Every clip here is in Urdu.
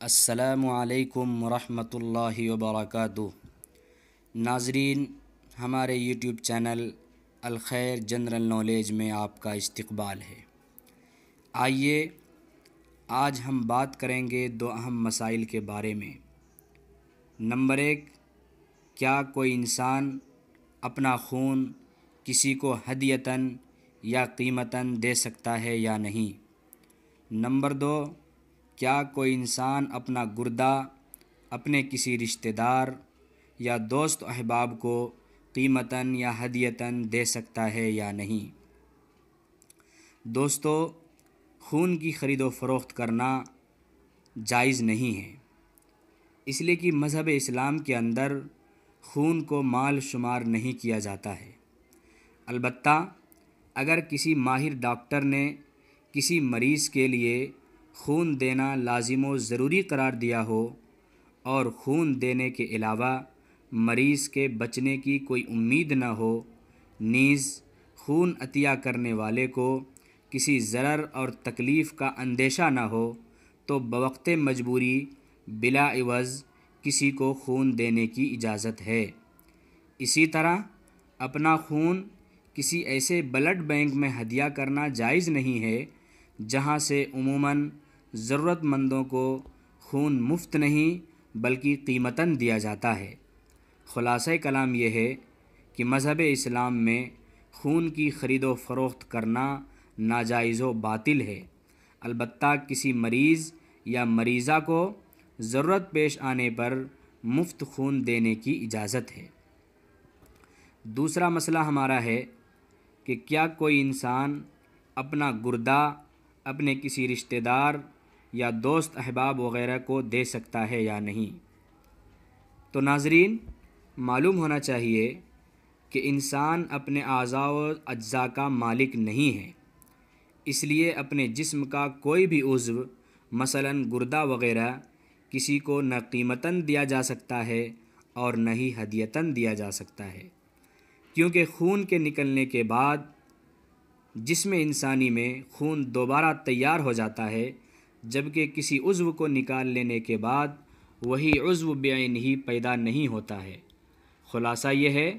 السلام علیکم ورحمۃ اللہ وبرکاتہ۔ ناظرین، ہمارے یوٹیوب چینل الخیر جنرل نالج میں آپ کا استقبال ہے۔ آئیے آج ہم بات کریں گے دو اہم مسائل کے بارے میں۔ نمبر 1، کیا کوئی انسان اپنا خون کسی کو ہدیۃً یا قیمتاً دے سکتا ہے یا نہیں؟ نمبر 2، کیا کوئی انسان اپنا گردہ اپنے کسی رشتہ دار یا دوست و احباب کو قیمتاً یا ہدیۃً دے سکتا ہے یا نہیں؟ دوستو، خون کی خرید و فروخت کرنا جائز نہیں ہے، اس لیے کہ مذہب اسلام کے اندر خون کو مال شمار نہیں کیا جاتا ہے۔ البتہ اگر کسی ماہر ڈاکٹر نے کسی مریض کے لیے خون دینا لازم و ضروری قرار دیا ہو اور خون دینے کے علاوہ مریض کے بچنے کی کوئی امید نہ ہو، نیز خون عطیہ کرنے والے کو کسی ضرر اور تکلیف کا اندیشہ نہ ہو، تو بوقت مجبوری بلا عوض کسی کو خون دینے کی اجازت ہے۔ اسی طرح اپنا خون کسی ایسے بلڈ بینک میں ہدیہ کرنا جائز نہیں ہے جہاں سے عموماً ضرورت مندوں کو خون مفت نہیں بلکہ قیمتاً دیا جاتا ہے۔ خلاصہ کلام یہ ہے کہ مذہب اسلام میں خون کی خرید و فروخت کرنا ناجائز و باطل ہے، البتہ کسی مریض یا مریضہ کو ضرورت پیش آنے پر مفت خون دینے کی اجازت ہے۔ دوسرا مسئلہ ہمارا ہے کہ کیا کوئی انسان اپنا گردہ اپنے کسی رشتہ دار یا دوست احباب وغیرہ کو دے سکتا ہے یا نہیں؟ تو ناظرین، معلوم ہونا چاہیے کہ انسان اپنے اعضاء و اجزاء کا مالک نہیں ہے، اس لیے اپنے جسم کا کوئی بھی عضو مثلاً گردہ وغیرہ کسی کو نہ قیمتاً دیا جا سکتا ہے اور نہ ہی ہدیۃً دیا جا سکتا ہے، کیونکہ خون کے نکلنے کے بعد جسم انسانی میں خون دوبارہ تیار ہو جاتا ہے، جبکہ کسی عضو کو نکال لینے کے بعد وہی عضو بعینہ پیدا نہیں ہوتا ہے۔ خلاصہ یہ ہے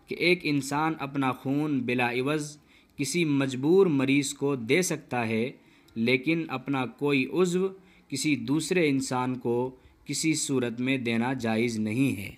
کہ ایک انسان اپنا خون بلا عوض کسی مجبور مریض کو دے سکتا ہے، لیکن اپنا کوئی عضو کسی دوسرے انسان کو کسی صورت میں دینا جائز نہیں ہے۔